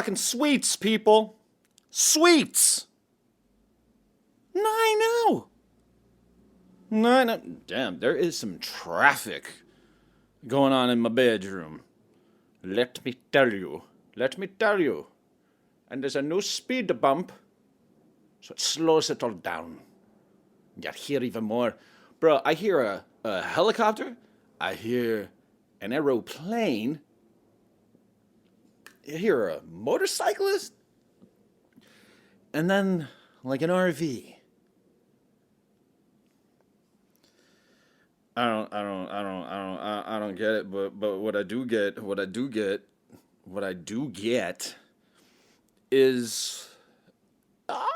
talking sweets, people. Sweets. No, I know. No, I know. Damn, there is some traffic going on in my bedroom. Let me tell you. Let me tell you. And there's a new speed bump, so it slows it all down. You hear even more. Bro, I hear a helicopter. I hear an aeroplane. I hear a motorcyclist. And then, like an RV. I don't get it. But what I do get is a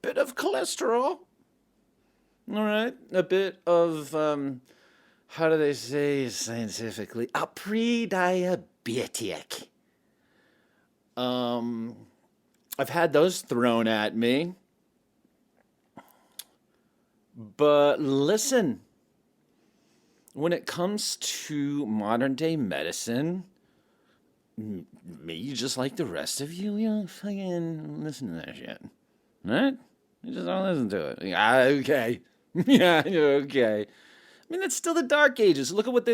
bit of cholesterol. All right, a bit of how do they say scientifically? A pre-diabetic. Um, I've had those thrown at me, but listen, when it comes to modern day medicine, me just like the rest of you, you don't fucking listen to that shit, right? You just don't listen to it. Okay, yeah, okay. I mean, it's still the Dark Ages. Look at what they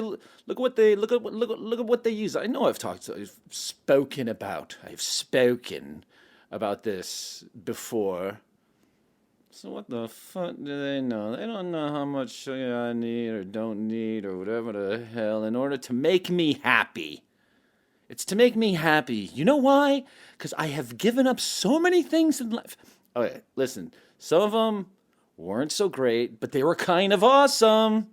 use. I know I've spoken about this before. So what the fuck do they know? They don't know how much sugar I need or don't need or whatever the hell in order to make me happy. It's to make me happy. You know why? Because I have given up so many things in life. Okay, listen. Some of them weren't so great, but they were kind of awesome.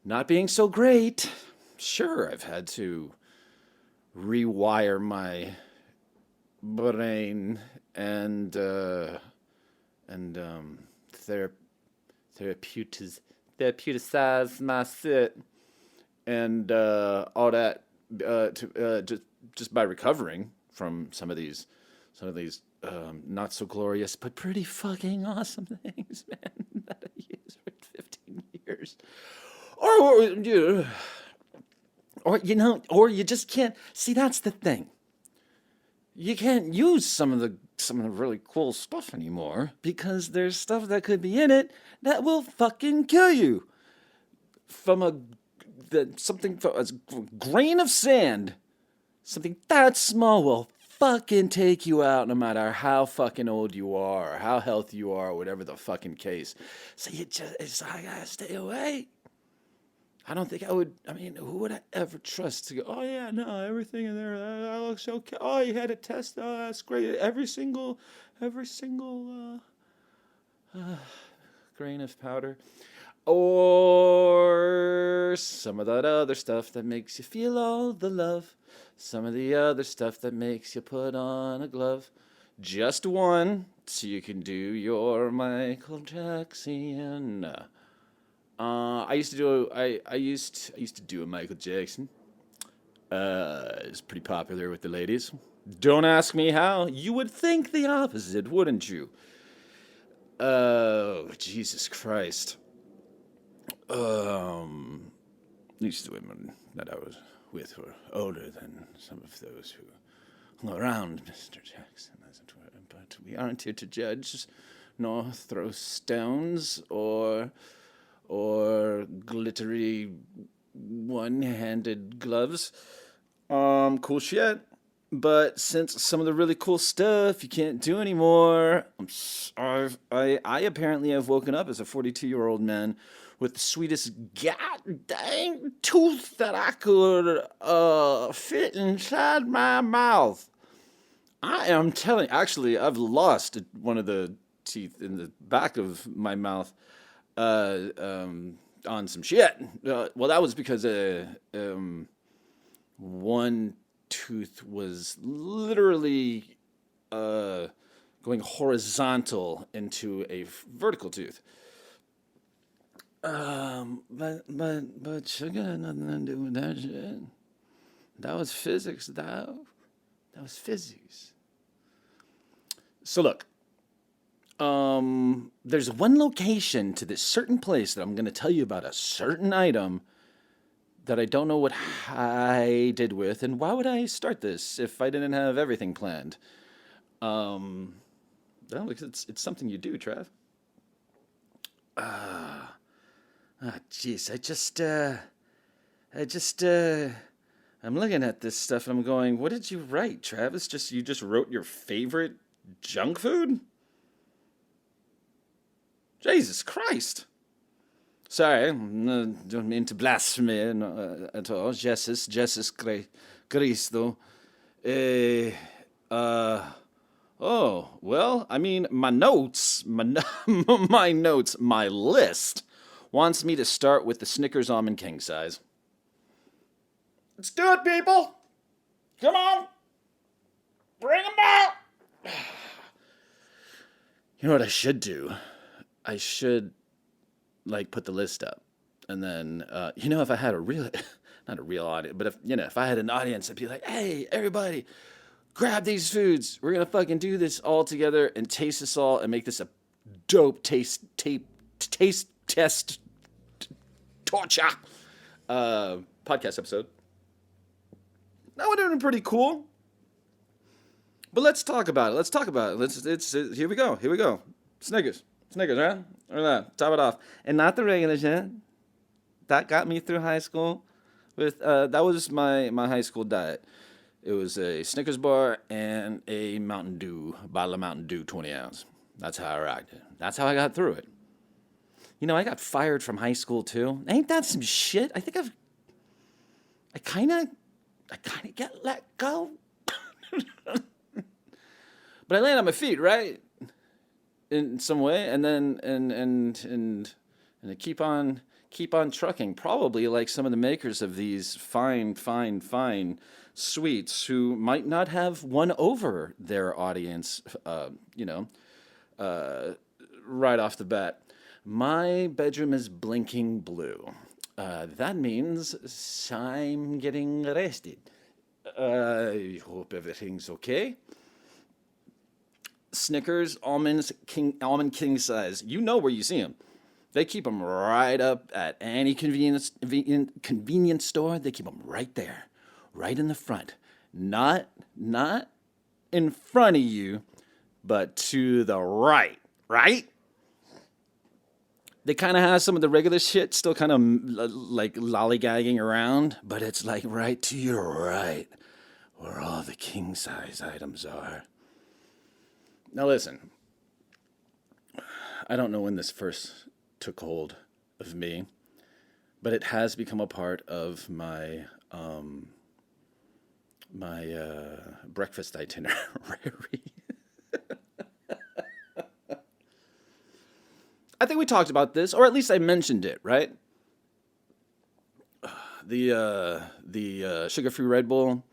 Not being so great. Sure, I've had to rewire my brain and therapeutize my sit and all that just by recovering from some of these not so glorious but pretty fucking awesome things, man, that I used for 15 years. Or you just can't see. That's the thing. You can't use some of the really cool stuff anymore because there's stuff that could be in it that will fucking kill you. From a grain of sand, something that small will fucking take you out no matter how fucking old you are or how healthy you are or whatever the fucking case. So I gotta stay away. I don't think I would. I mean, who would I ever trust to go? Oh yeah, no, everything in there that looks okay. Oh, you had a test. Oh, that's great. Every single grain of powder, or some of that other stuff that makes you feel all the love. Some of the other stuff that makes you put on a glove. Just one, so you can do your Michael Jackson. I used to do a Michael Jackson. It's pretty popular with the ladies. Don't ask me how. You would think the opposite, wouldn't you? Oh, Jesus Christ. These women that I was with were older than some of those who hung around Mr. Jackson, as it were. But we aren't here to judge, nor throw stones or glittery one-handed gloves. Cool shit. But since some of the really cool stuff you can't do anymore, I apparently have woken up as a 42-year-old man with the sweetest goddamn tooth that I could fit inside my mouth. I am telling. Actually, I've lost one of the teeth in the back of my mouth. On some shit. Well, that was because one tooth was literally going horizontal into a vertical tooth. But sugar had nothing to do with that shit. That was physics, though. That was physics. So look. There's one location to this certain place that I'm going to tell you about, a certain item that I don't know what I did with, and why would I start this if I didn't have everything planned? Um, well, it's something you do, Trev. Jeez, I just, I'm looking at this stuff and I'm going, what did you write, Travis? You just wrote your favorite junk food? Jesus Christ. Sorry, don't mean to blaspheme at all. Jesus Cristo. Eh, uh, oh, well, I mean, my notes, my list wants me to start with the Snickers almond king size. Let's do it, people. Come on. Bring them out. You know what I should do? I should, like, put the list up. And then, if I had a real, not a real audience, but if I had an audience, I'd be like, hey, everybody, grab these foods. We're going to fucking do this all together and taste this all and make this a dope taste test torture podcast episode. That would have been pretty cool. But let's talk about it. Here we go. Snickers, right? Or that. Top it off. And not the regular shit. That got me through high school. That was my high school diet. It was a Snickers bar and a Mountain Dew, bottle of Mountain Dew, 20 ounce. That's how I rocked it. That's how I got through it. I got fired from high school too. Ain't that some shit? I think I kind of get let go. But I land on my feet, right? In some way, and then and I keep on trucking. Probably like some of the makers of these fine sweets who might not have won over their audience, right off the bat. My bedroom is blinking blue. That means I'm getting arrested. I hope everything's okay. Snickers, almond king size. You know where you see them. They keep them right up at any convenience store. They keep them right there, right in the front. Not in front of you, but to the right, right? They kind of have some of the regular shit still kind of like lollygagging around, but it's like right to your right, where all the king size items are. Now listen, I don't know when this first took hold of me, but it has become a part of my breakfast itinerary. I think we talked about this, or at least I mentioned it, right? The sugar-free Red Bull,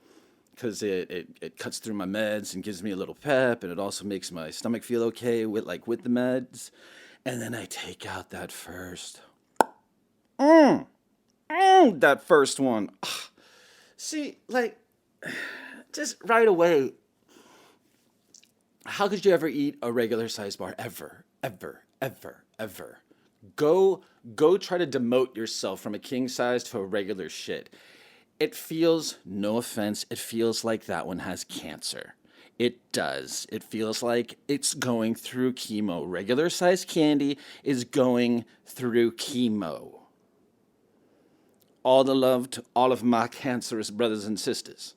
because it cuts through my meds and gives me a little pep, and it also makes my stomach feel okay with the meds. And then I take out that first. That first one. See, just right away. How could you ever eat a regular size bar? Ever. Go try to demote yourself from a king size to a regular shit. It feels, no offense, it feels like that one has cancer. It does. It feels like it's going through chemo. Regular size candy is going through chemo. All the love to all of my cancerous brothers and sisters.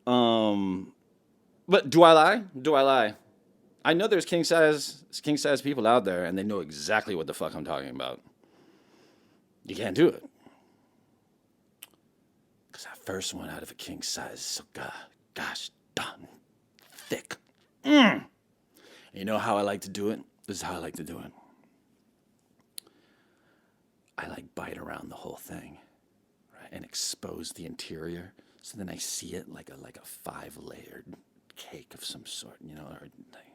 But do I lie? I know there's king size people out there, and they know exactly what the fuck I'm talking about. You can't do it. Because that first one out of a king size is so gosh darn thick. And you know how I like to do it? This is how I like to do it. I bite around the whole thing, right, and expose the interior. So then I see it like a 5-layered cake of some sort, or anything.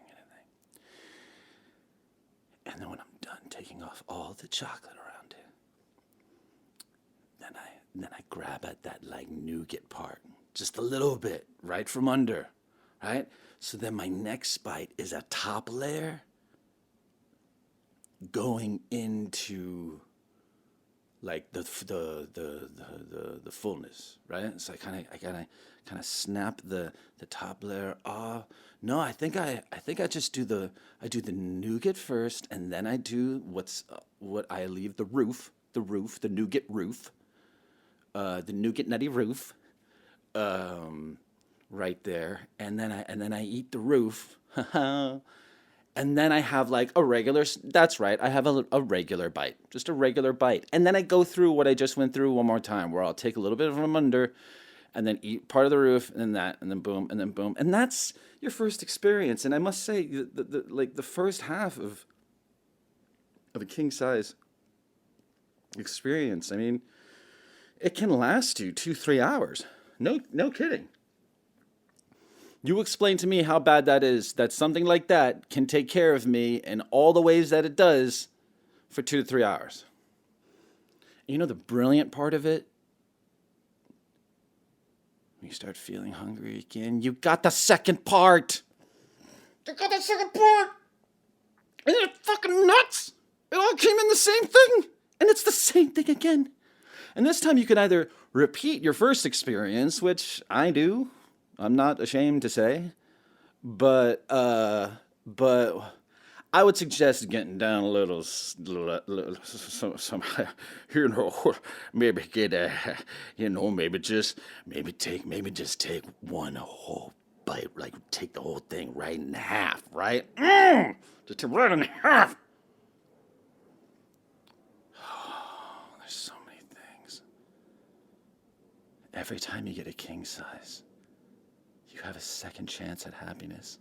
And then when I'm done taking off all the chocolate around it, then I grab at that nougat part, just a little bit, right from under, right? So then my next bite is a top layer going into like the fullness, right? So I kind of snap the top layer off. No, I think I just do the nougat first, and then I do what I leave the nougat roof, the nougat nutty roof, um, right there, and then I eat the roof. And then I have like a regular, that's right, I have a regular bite, just a regular bite. And then I go through what I just went through one more time, where I'll take a little bit from under and then eat part of the roof and then that, and then boom, and then boom. And that's your first experience. And I must say, like the first half of a king size experience, I mean, it can last you 2, 3 hours. No kidding. You explain to me how bad that is, that something like that can take care of me in all the ways that it does for 2 to 3 hours. You know the brilliant part of it? When you start feeling hungry again, you got the second part. You got the second part. And it's fucking nuts. It all came in the same thing. And it's the same thing again. And this time you can either repeat your first experience, which I do. I'm not ashamed to say, but I would suggest getting down a some, maybe get maybe just take one whole bite, like take the whole thing right in half, right? Just take right in half. Oh, there's so many things. Every time you get a king size, you have a second chance at happiness.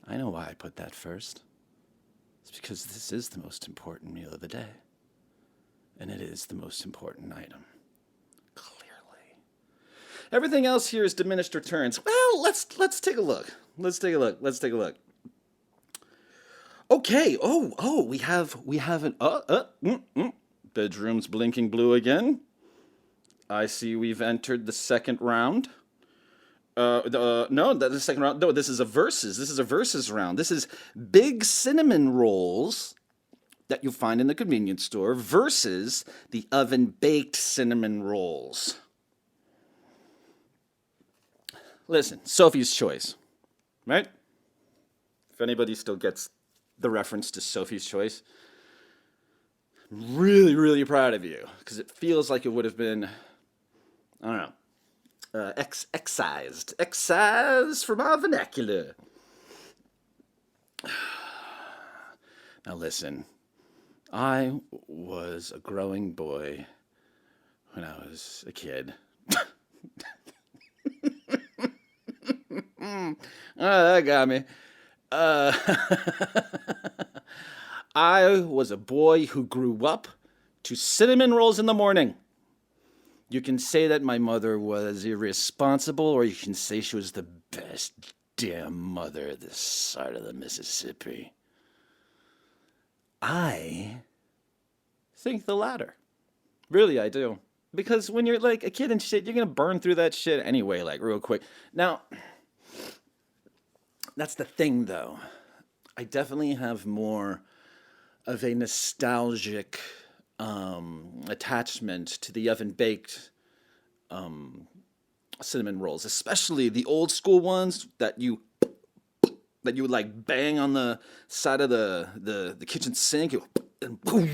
I know why I put that first. It's because this is the most important meal of the day. And it is the most important item. Clearly. Everything else here is diminished returns. Well, let's take a look. Let's take a look. Okay. We have an bedroom's blinking blue again. I see we've entered the second round. No, the second round. No, this is a versus. This is a versus round. This is big cinnamon rolls that you'll find in the convenience store versus the oven baked cinnamon rolls. Listen, Sophie's Choice, right? If anybody still gets the reference to Sophie's Choice, I'm really, really proud of you, because it feels like it would have been, I don't know, excised from our vernacular. Now listen, I was a growing boy when I was a kid. Oh, that got me. Uh, I was a boy who grew up to cinnamon rolls in the morning. You can say that my mother was irresponsible, or you can say she was the best damn mother this side of the Mississippi. I think the latter. Really, I do. Because when you're like a kid and shit, you're going to burn through that shit anyway, like real quick. Now, that's the thing though. I definitely have more of a nostalgic attachment to the oven baked cinnamon rolls, especially the old school ones that you would like bang on the side of the kitchen sink, and boom,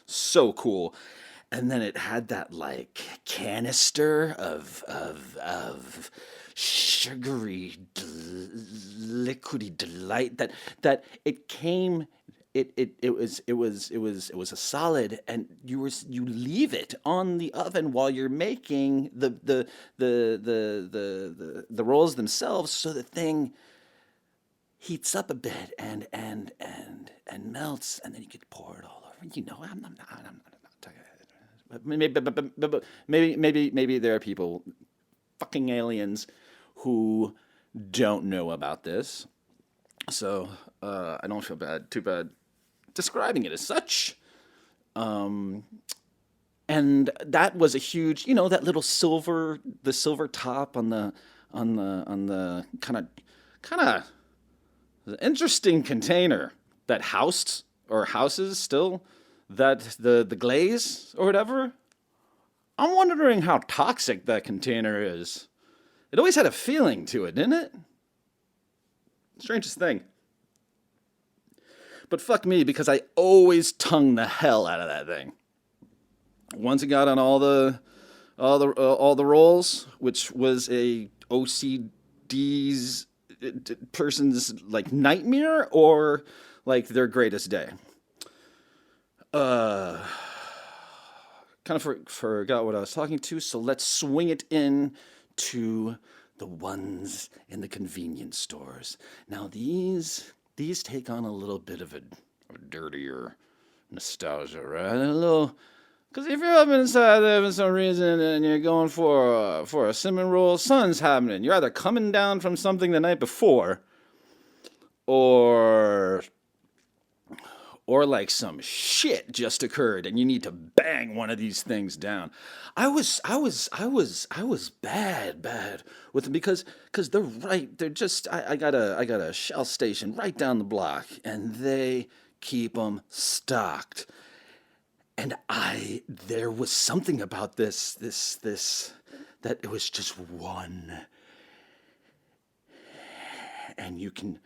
so cool. And then it had that like canister of sugary liquidy delight that it came. It was a solid, and you leave it on the oven while you're making the rolls themselves, so the thing heats up a bit and melts, and then you could pour it all over. I'm not talking. But maybe there are people, fucking aliens, who don't know about this. So I don't feel too bad describing it as such. And that was a huge, that little the silver top on the kind of interesting container that housed or houses still that the glaze or whatever. I'm wondering how toxic that container is. It always had a feeling to it, didn't it? Strangest thing. But fuck me, because I always tongue the hell out of that thing. Once it got on all the rolls, which was a OCD's person's like nightmare or like their greatest day. Uh, Kind of forgot what I was talking to, so let's swing it in to the ones in the convenience stores. Now these take on a little bit of a dirtier nostalgia, right? A little, because if you're up inside there for some reason and you're going for a cinnamon roll, something's happening. You're either coming down from something the night before, or like some shit just occurred and you need to bang one of these things down. I was bad with them because they're just I got a Shell station right down the block and they keep them stocked. And there was something about this that it was just one, and you can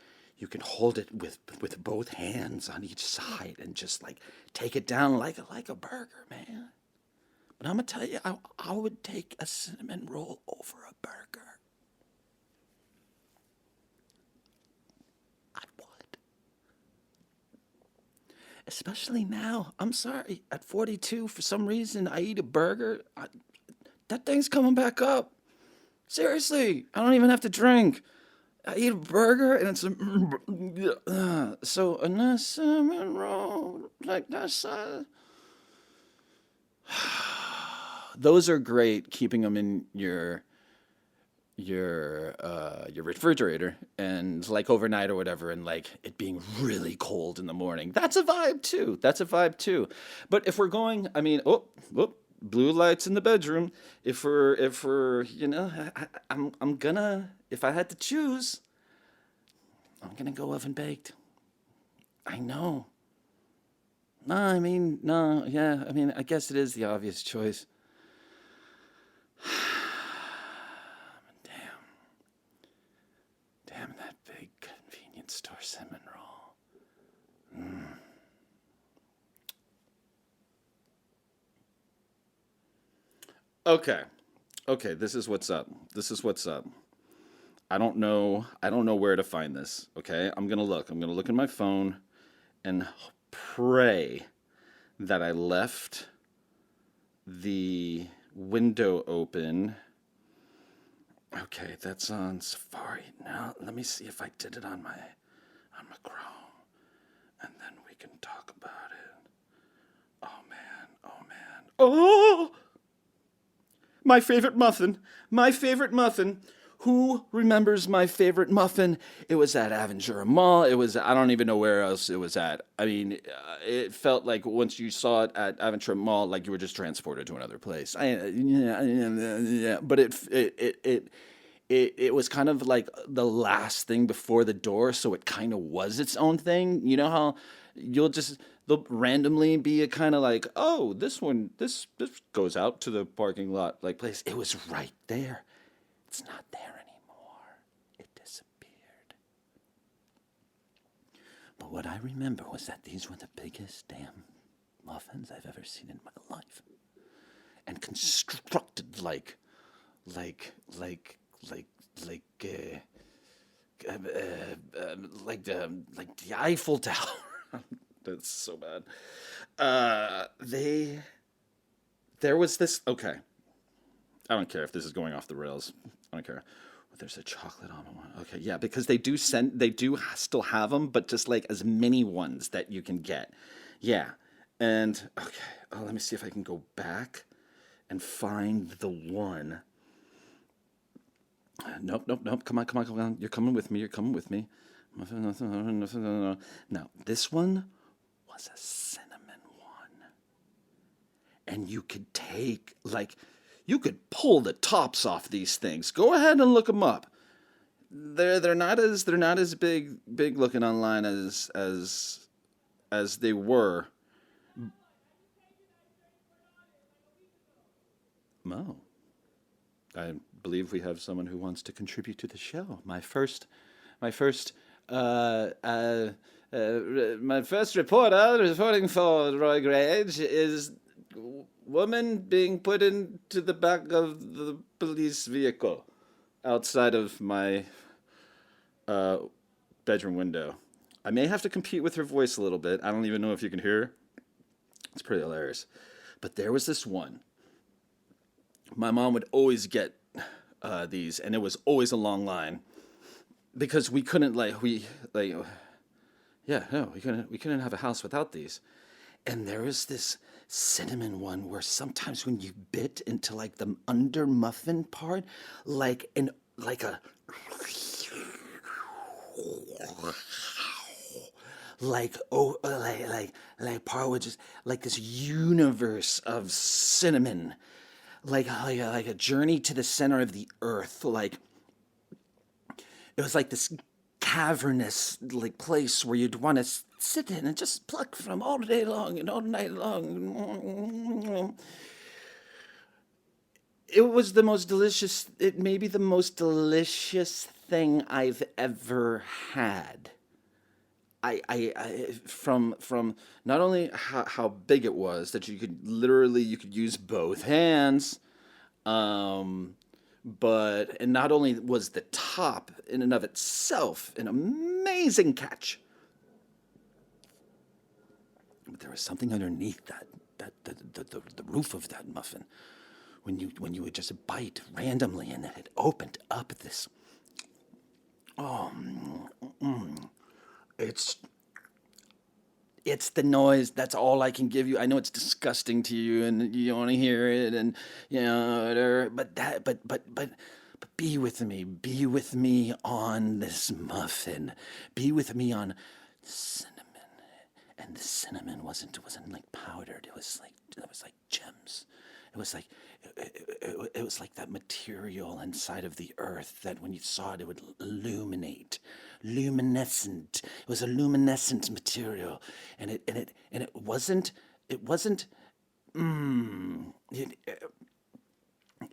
hold it with both hands on each side and just like take it down like a burger, man. But I'm gonna tell you, I would take a cinnamon roll over a burger. I would. Especially now. I'm sorry, at 42, for some reason, I eat a burger. That thing's coming back up. Seriously, I don't even have to drink. I eat a burger and it's so a nice cinnamon roll like that. Those are great. Keeping them in your refrigerator and like overnight or whatever, and like it being really cold in the morning. That's a vibe too. But if we're going, I mean, blue lights in the bedroom. If we're I'm gonna, if I had to choose, I'm gonna go oven baked. I know. No, yeah. I mean, I guess it is the obvious choice. Damn that big convenience store cinnamon roll. Okay, this is what's up. I don't know where to find this, okay? I'm going to look in my phone and pray that I left the window open. Okay, that's on Safari. Now, let me see if I did it on my Chrome, and then we can talk about it. Oh man. Oh! My favorite muffin. Who remembers my favorite muffin? It was at Aventura Mall. I don't even know where else it was at. I mean, it felt like once you saw it at Aventura Mall, like you were just transported to another place. Yeah. But it was kind of like the last thing before the door, so it kind of was its own thing. You know how they'll randomly be a kind of like, oh, this goes out to the parking lot like place. It was right there. It's not there anymore. It disappeared. But what I remember was that these were the biggest damn muffins I've ever seen in my life, and constructed like the Eiffel Tower. That's so bad. There was this. Okay, I don't care if this is going off the rails. I don't care. But there's a chocolate almond one. Okay, yeah, because they do still have them, but just like as many ones that you can get. Yeah, and okay. Let me see if I can go back and find the one. Nope. Come on. You're coming with me. No, this one was a cinnamon one. And you could you could pull the tops off these things. Go ahead and look them up. They're not as big looking online as as they were. Oh, I believe we have someone who wants to contribute to the show. My first, uh, uh, my first reporter reporting for Roig is woman being put into the back of the police vehicle outside of my uh, bedroom window. I may have to compete with her voice a little bit. I don't even know if you can hear her. It's pretty hilarious. But there was this one. My mom would always get these, and it was always a long line because we couldn't yeah, no, we couldn't have a house without these. And there was this cinnamon one where sometimes when you bit into like the under muffin part, like a like part would just like this universe of cinnamon, like a journey to the center of the earth. Like it was like this cavernous like place where you'd want to sit in and just pluck from all day long and all night long. It was the most delicious. It may be the most delicious thing I've ever had. From not only how big it was that you could use both hands, um, but and not only was the top in and of itself an amazing catch, but there was something underneath the roof of that muffin when you would just bite randomly and then it opened up this. Oh, it's it's the noise. That's all I can give you. I know it's disgusting to you, and you don't want to hear it, and you know, whatever, but be with me. Be with me on this muffin. Be with me on cinnamon, and the cinnamon wasn't like powdered. It was like gems. It was like it was like that material inside of the earth that when you saw it, it would illuminate, luminescent. It was a luminescent material, and it wasn't it,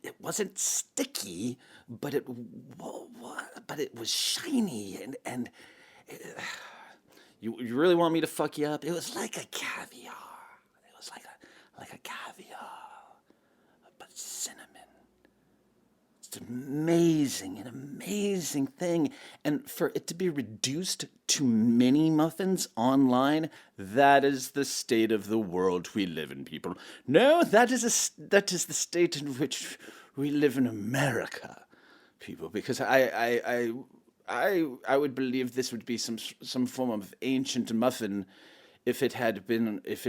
it wasn't sticky, but it was shiny and you really want me to fuck you up? It was like a caviar. It was like a caviar, but cinnamon. It's an amazing thing. And for it to be reduced to mini muffins online, that is the state of the world we live in, people. No, that is the state in which we live in America, people. Because I would believe this would be some form of ancient muffin if it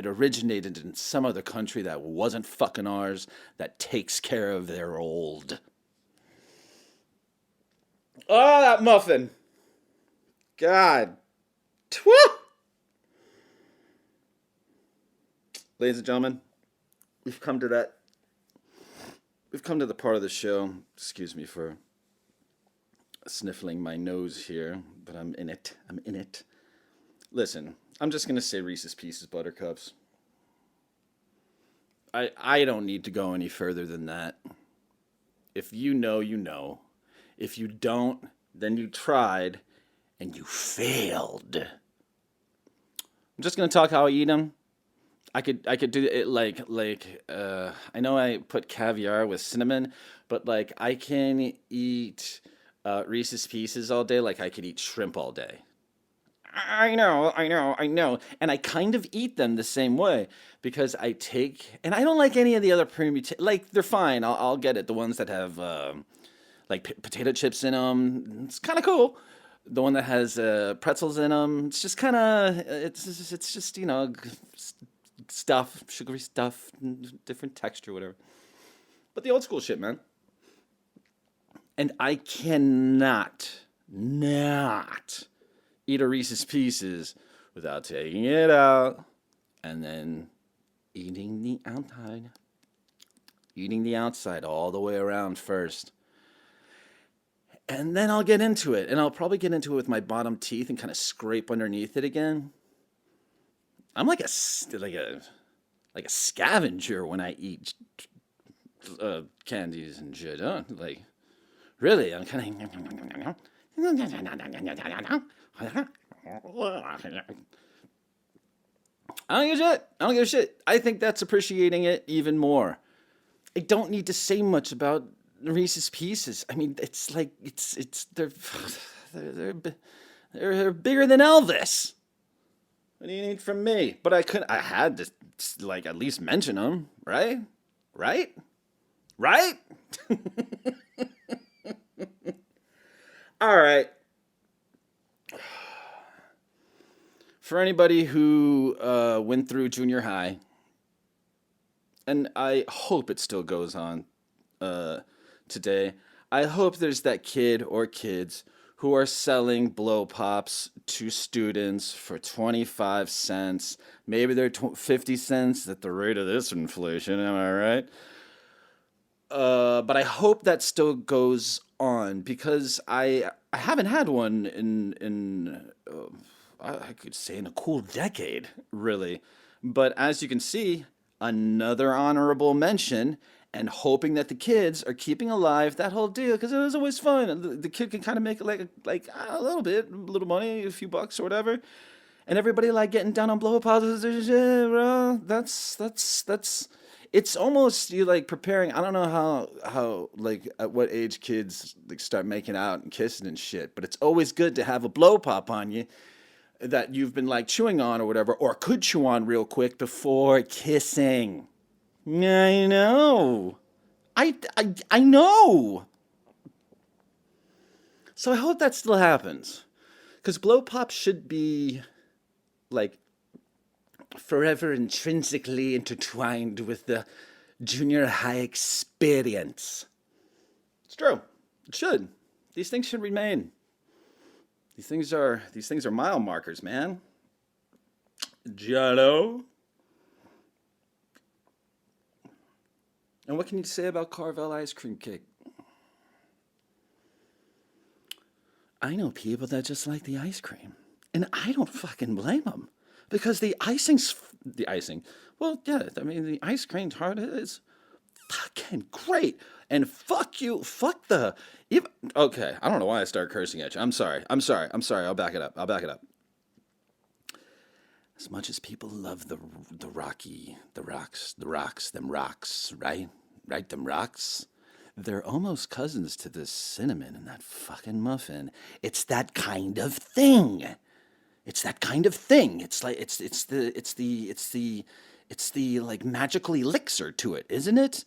originated in some other country that wasn't fucking ours, that takes care of their old. Oh, that muffin. God. Twah! Ladies and gentlemen, we've come to that. We've come to the part of the show. Excuse me for sniffling my nose here, but I'm in it. I'm in it. Listen, I'm just going to say Reese's Pieces Buttercups. I don't need to go any further than that. If you know, you know. If you don't, then you tried and you failed. I'm just going to talk how I eat them. I could do it I know I put caviar with cinnamon, but like I can eat Reese's Pieces all day like I could eat shrimp all day. I know. And I kind of eat them the same way because and I don't like any of the other like they're fine. I'll get it. The ones that have potato chips in them, it's kind of cool. The one that has pretzels in them, it's just kind of, it's just, stuff, sugary stuff, different texture, whatever. But the old school shit, man. And I not eat a Reese's Pieces without taking it out and then eating the outside. Eating the outside all the way around first. And then I'll get into it. And I'll probably get into it with my bottom teeth and kind of scrape underneath it again. I'm like a scavenger when I eat candies and shit. Huh? Like really, I'm kind of. I don't give a shit. I don't give a shit. I think that's appreciating it even more. I don't need to say much about Reese's Pieces. I mean, it's like it's they're they're, bi- they're bigger than Elvis. What do you need from me? But I had to like at least mention them, right? Right? Right? All right. For anybody who went through junior high, and I hope it still goes on uh, today. I hope there's that kid or kids who are selling blow pops to students for 25 cents. Maybe they're 50 cents at the rate of this inflation, am I right? But I hope that still goes on because I haven't had one in I could say in a cool decade, really. But as you can see, another honorable mention and hoping that the kids are keeping alive that whole deal because it was always fun. The kid can kind of make like a little bit, a little money, a few bucks or whatever, and everybody like getting down on blow pauses and shit, bro. That's it's almost you like preparing. I don't know how like at what age kids like start making out and kissing and shit, but it's always good to have a blow pop on you that you've been like chewing on or whatever, or could chew on real quick before kissing. I know. I know. So I hope that still happens. Because blow pop should be like forever intrinsically intertwined with the junior high experience. It's true. It should. These things should remain. These things are mile markers, man. Jello. And what can you say about Carvel ice cream cake? I know people that just like the ice cream, and I don't fucking blame them because the icing. Well, yeah, I mean the ice cream tart is fucking great. And fuck you, fuck the. Even, okay, I don't know why I started cursing at you. I'm sorry. I'm sorry. I'm sorry. I'll back it up. I'll back it up. As much as people love them rocks, right? Right, them rocks. They're almost cousins to the cinnamon in that fucking muffin. It's that kind of thing. It's that kind of thing. It's like it's the like magical elixir to it, isn't it?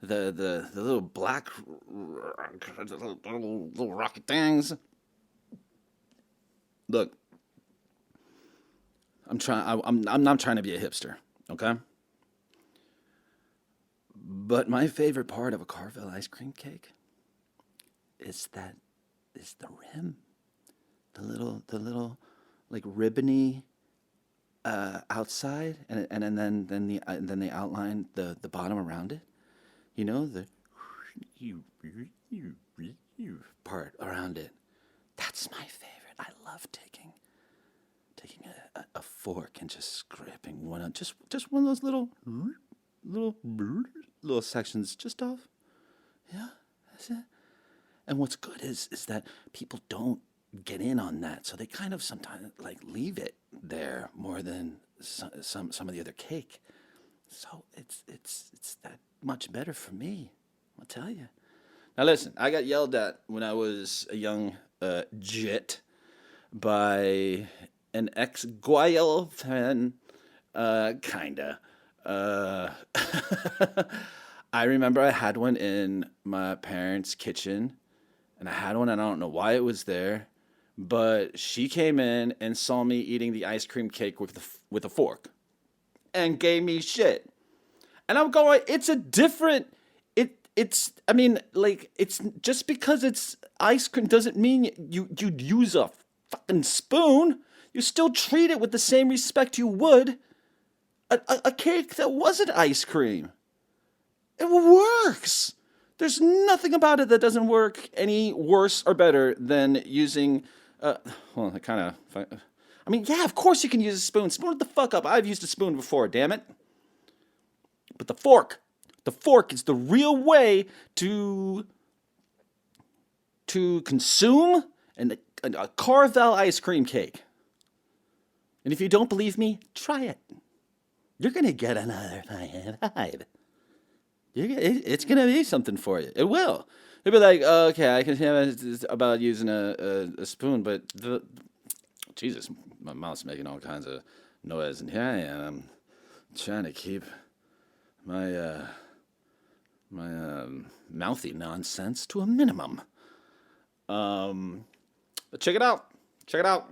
The little black little rocket things. Look, I'm not trying to be a hipster, okay? But my favorite part of a Carvel ice cream cake is that is the rim, the little like ribbony outside, and then they outline the bottom around it. You know the part around it. That's my favorite. I love taking a fork and just scraping one of just one of those little little sections just off. Yeah, that's it. And what's good is that people don't get in on that, so they kind of sometimes like leave it there more than some of the other cake. So it's that much better for me. I'll tell you. Now listen, I got yelled at when I was a young jit by an ex girlfriend, kinda. Uh, I remember I had one in my parents' kitchen, and I had one, and I don't know why it was there, but she came in and saw me eating the ice cream cake with a fork, and gave me shit. And I'm going, it's a different. It's. I mean, like it's just because it's ice cream doesn't mean you'd use a fucking spoon. You still treat it with the same respect you would a cake that wasn't ice cream. It works. There's nothing about it that doesn't work any worse or better than using. Uh, well, I kind of. I mean, yeah, of course you can use a spoon. Spoon it the fuck up. I've used a spoon before, damn it. But the fork is the real way to consume a Carvel ice cream cake. And if you don't believe me, try it. You're gonna get another fucking vibe. It's gonna be something for you. It will. It'll be like, oh, okay, I can hear about using a spoon, but Jesus, my mouth's making all kinds of noise, and here I am trying to keep my mouthy nonsense to a minimum. But check it out. Check it out.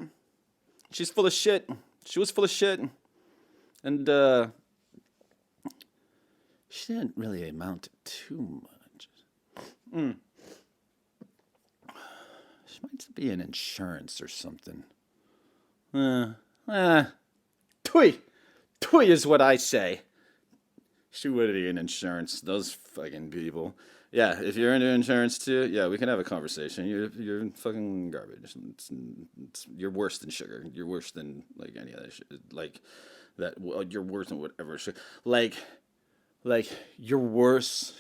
She's full of shit. She was full of shit. And she didn't really amount to too much. She might be in insurance or something. Tui is what I say. She would be in insurance. Those fucking people. Yeah, if you're into insurance too, yeah, we can have a conversation. You're fucking garbage. You're worse than sugar. You're worse than like any other shit. Like that. Well, you're worse than whatever shit. Like you're worse.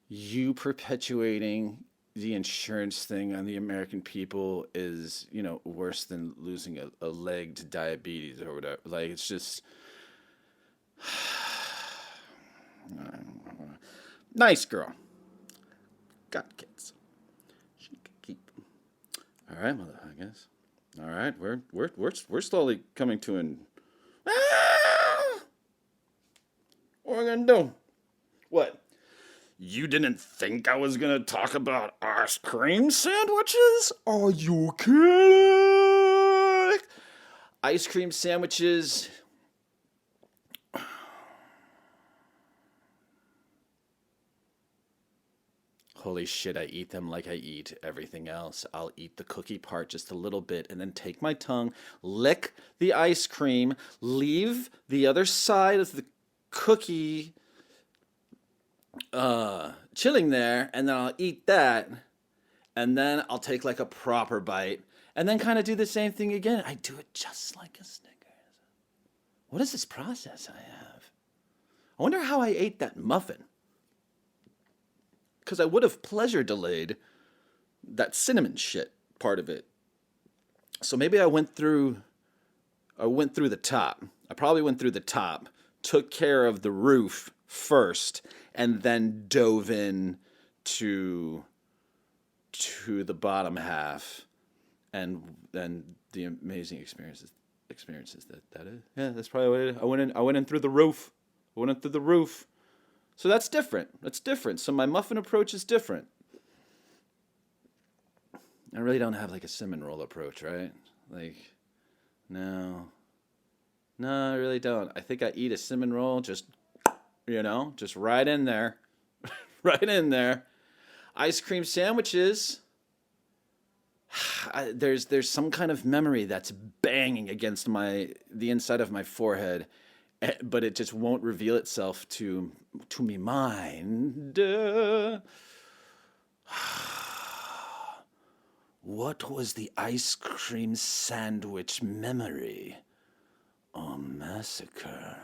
You perpetuating the insurance thing on the American people is, worse than losing a leg to diabetes or whatever. Like, it's just nice girl. Got kids. She could keep them. All right, motherfuckers. All right, we're slowly coming to an. What are we gonna do? What? You didn't think I was gonna talk about ice cream sandwiches? Are you kidding? Ice cream sandwiches. Holy shit, I eat them like I eat everything else. I'll eat the cookie part just a little bit and then take my tongue, lick the ice cream, leave the other side of the cookie chilling there, and then I'll eat that, and then I'll take like a proper bite, and then kind of do the same thing again. I do it just like a Snickers. What is this process I have? I wonder how I ate that muffin. Because I would have pleasure delayed that cinnamon shit part of it. So maybe I went through the top. I probably went through the top, took care of the roof first, and then dove in to the bottom half, and then the amazing experiences that is. Yeah, that's probably what it is. I went in through the roof. So that's different. So my muffin approach is different. I really don't have like a cinnamon roll approach, right? Like, no, I really don't. I think I eat a cinnamon roll just right in there. Right in there. Ice cream sandwiches. There's some kind of memory that's banging against the inside of my forehead, but it just won't reveal itself to me mind. What was the ice cream sandwich memory? A massacre.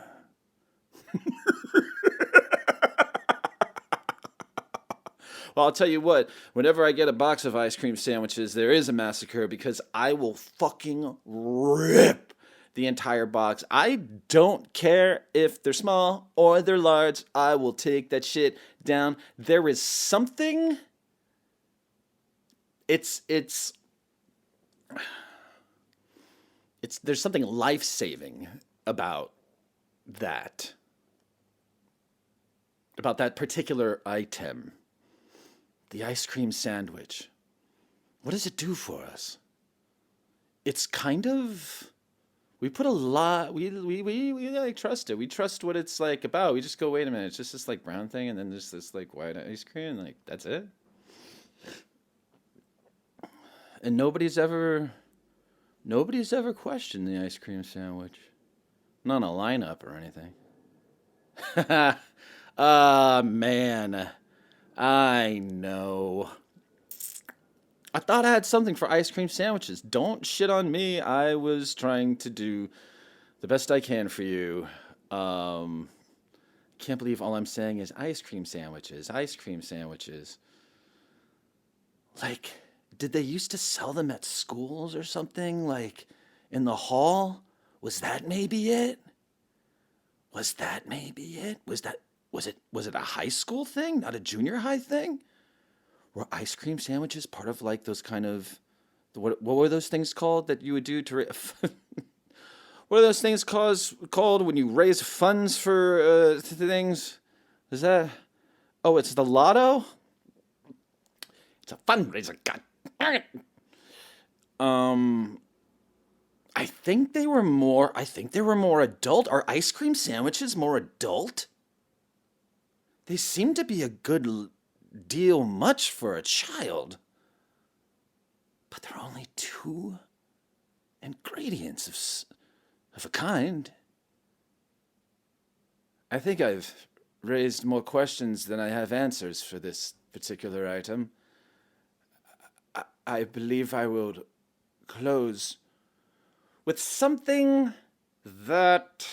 Well, I'll tell you what, whenever I get a box of ice cream sandwiches, there is a massacre because I will fucking rip the entire box. I don't care if they're small or they're large. I will take that shit down. There is something. There's something life-saving about that. About that particular item. The ice cream sandwich. What does it do for us? It's kind of, we put a lot, we like trust it. We trust what it's like about. We just go, wait a minute, it's just this like brown thing and then there's this like white ice cream, like that's it. And nobody's ever questioned the ice cream sandwich. Not a lineup or anything. Man. I know. I thought I had something for ice cream sandwiches. Don't shit on me. I was trying to do the best I can for you. Um, can't believe all I'm saying is ice cream sandwiches, ice cream sandwiches. Like, did they used to sell them at schools or something? Like, in the hall? Was that maybe it? Was that maybe it? Was it a high school thing, not a junior high thing? Were ice cream sandwiches part of like those kind of what were those things called that you would do to what are those things called when you raise funds for things? Is that oh, it's the lotto? It's a fundraiser. God darn it. Um, I think they were more adult. Are ice cream sandwiches more adult? They seem to be a good deal much for a child. But there are only two ingredients of a kind. I think I've raised more questions than I have answers for this particular item. I believe I will close with something that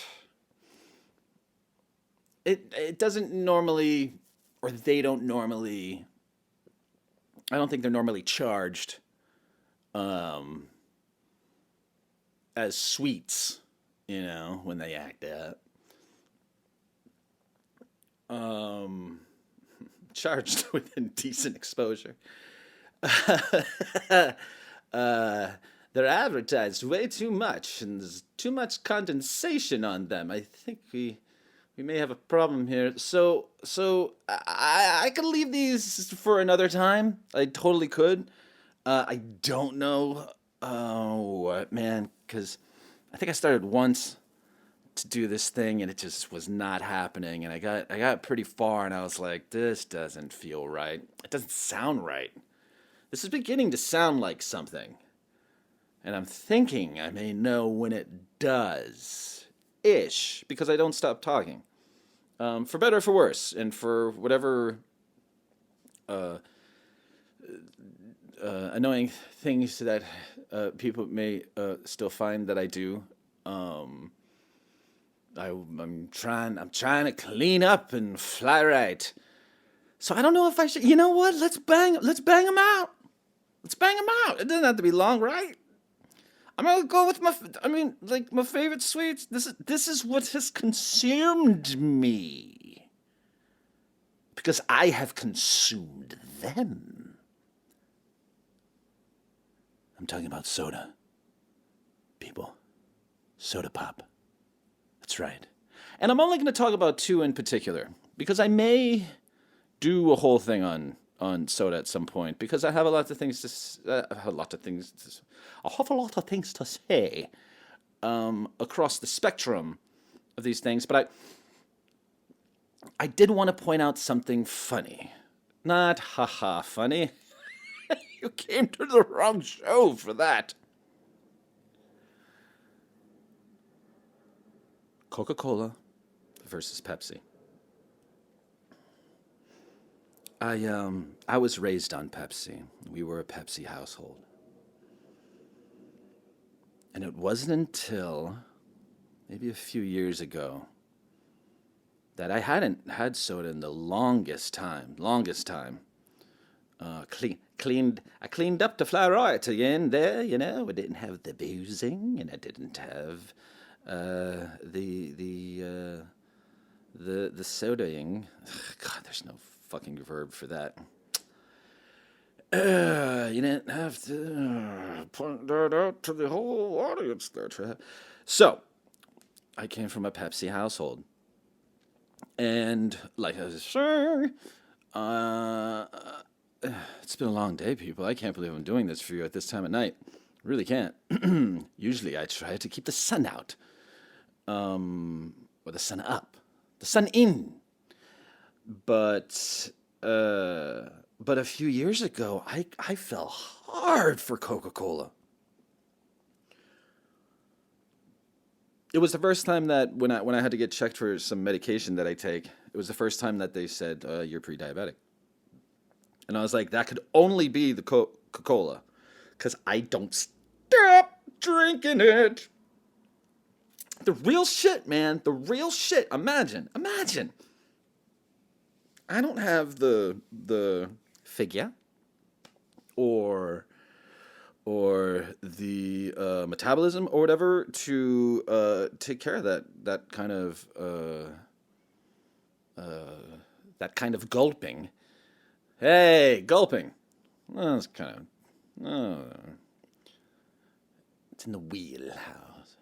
it doesn't normally, or they don't normally, I don't think they're normally charged um, as sweets, when they act out. Um, charged with indecent exposure. uh, they're advertised way too much, and there's too much condensation on them. I think we may have a problem here. So I could leave these for another time. I totally could. I don't know what, man, because I think I started once to do this thing and it just was not happening, and I got pretty far and I was like, this doesn't feel right. It doesn't sound right. This is beginning to sound like something. And I'm thinking I may know when it does. Ish. Because I don't stop talking. For better or for worse. And for whatever uh, annoying things that people may still find that I do. Um, I'm trying to clean up and fly right. So I don't know if I should. You know what? Let's bang them out. Let's bang them out. It doesn't have to be long, right? I'm gonna go with my favorite sweets. This is what has consumed me because I have consumed them. I'm talking about soda, people. Soda pop. That's right. And I'm only going to talk about two in particular because I may do a whole thing on soda at some point because I have a lot of things I have a lot of things to say across the spectrum of these things. But I did want to point out something funny, not haha funny. You came to the wrong show for that. Coca-Cola versus Pepsi. I was raised on Pepsi. We were a Pepsi household. And it wasn't until maybe a few years ago that I hadn't had soda in the longest time. I cleaned up to fly right again there, I didn't have the boozing and I didn't have the sodaing. God, there's no fucking verb for that. You didn't have to point that out to the whole audience there, Trav. So, I came from a Pepsi household. And, like I was saying, it's been a long day, people. I can't believe I'm doing this for you at this time of night. Really can't. Usually I try to keep the sun out. Or the sun up. The sun in. But a few years ago, I fell hard for Coca-Cola. It was the first time that when I had to get checked for some medication that I take, it was the first time that they said, you're pre-diabetic. And I was like, that could only be the Coca-Cola because I don't stop drinking it. The real shit, man. The real shit. Imagine. I don't have the figure or the metabolism or whatever to take care of that kind of gulping. Hey, gulping. Well, it's kind of it's in the wheelhouse.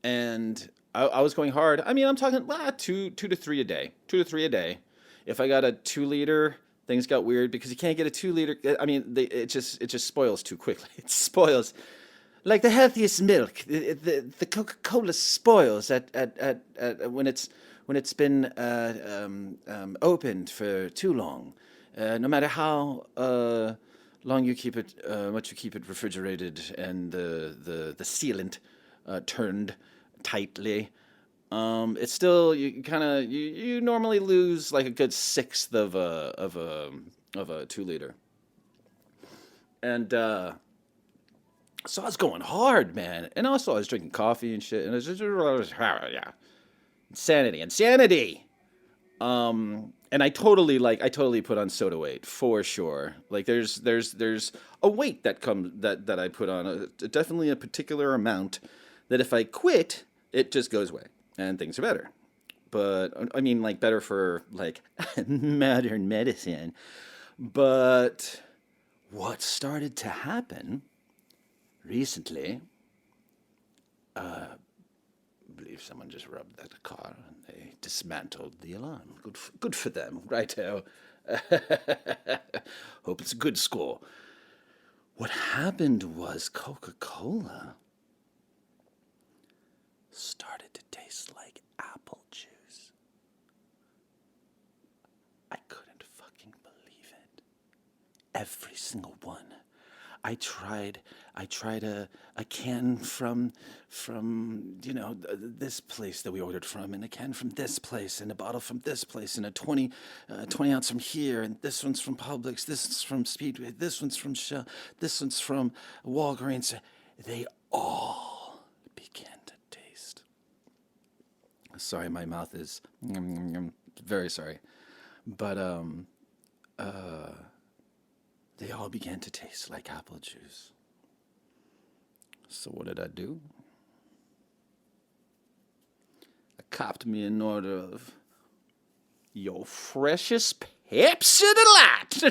And I was going hard. I mean, I'm talking two to three a day. 2 to 3 a day. If I got a 2 liter, things got weird because you can't get a 2 liter. I mean, it just spoils too quickly. It spoils like the healthiest milk. The Coca-Cola spoils at when it's been opened for too long. No matter how long you keep it, much you keep it refrigerated, and the sealant turned tightly, it's still you normally lose like a good sixth of a 2 liter, and so I was going hard, man, and also I was drinking coffee and shit, and it was yeah, insanity. And I totally put on soda weight for sure. Like there's a weight that I put on, definitely a particular amount that if I quit, it just goes away and things are better. But I mean, like better for like modern medicine. But what started to happen recently? I believe someone just rubbed that car and they dismantled the alarm. Good for them, righto. Hope it's a good score. What happened was Coca-Cola started to taste like apple juice. I couldn't fucking believe it. Every single one. I tried a can from this place that we ordered from, and a can from this place, and a bottle from this place, and a 20 ounce from here, and this one's from Publix, this one's from Speedway, this one's from Shell, this one's from Walgreens. They all began to taste. Sorry, my mouth is very sorry, but they all began to taste like apple juice. So what did I do? I copped me an order of your freshest Pepsi Delight.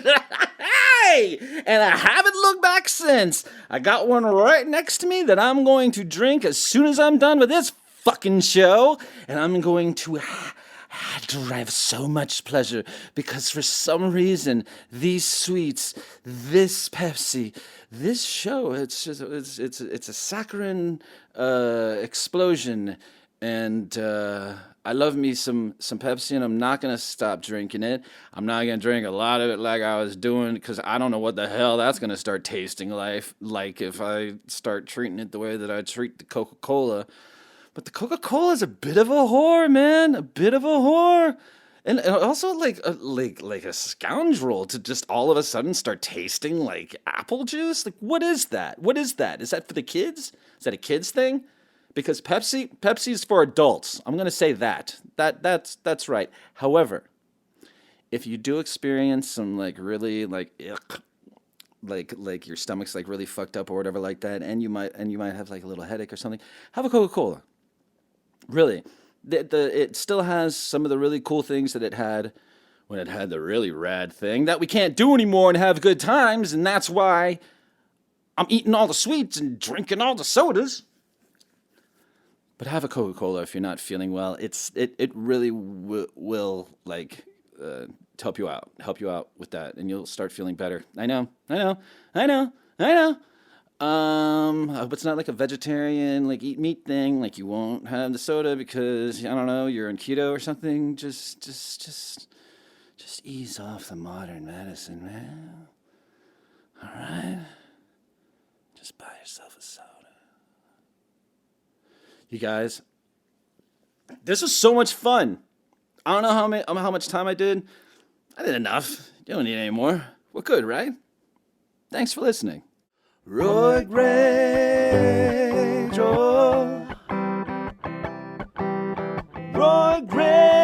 Hey! And I haven't looked back since. I got one right next to me that I'm going to drink as soon as I'm done with this fucking show. And I'm going to derive so much pleasure because for some reason these sweets, this Pepsi, this show, it's a saccharine explosion, and I love me some Pepsi, and I'm not gonna stop drinking it. I'm not gonna drink a lot of it like I was doing because I don't know what the hell that's gonna start tasting like if I start treating it the way that I treat the Coca-Cola. But the Coca-Cola is a bit of a whore, man. A bit of a whore. And also like a scoundrel to just all of a sudden start tasting like apple juice. Like, what is that? What is that? Is that for the kids? Is that a kids thing? Because Pepsi's for adults. I'm gonna say that. That's right. However, if you do experience some like really like ick, like your stomach's like really fucked up or whatever like that, and you might have like a little headache or something, have a Coca-Cola. Really, it still has some of the really cool things that it had when it had the really rad thing that we can't do anymore and have good times, and that's why I'm eating all the sweets and drinking all the sodas. But have a Coca-Cola if you're not feeling well. It really will like help you out with that, and you'll start feeling better. I know. I hope it's not like a vegetarian, like eat meat thing. Like you won't have the soda because I don't know, you're on keto or something. Just ease off the modern medicine, man. All right, just buy yourself a soda. You guys, this was so much fun. I don't know how much time I did. I did enough. You don't need any more. We're good, right? Thanks for listening. Roig Rage, oh. Roig Rage.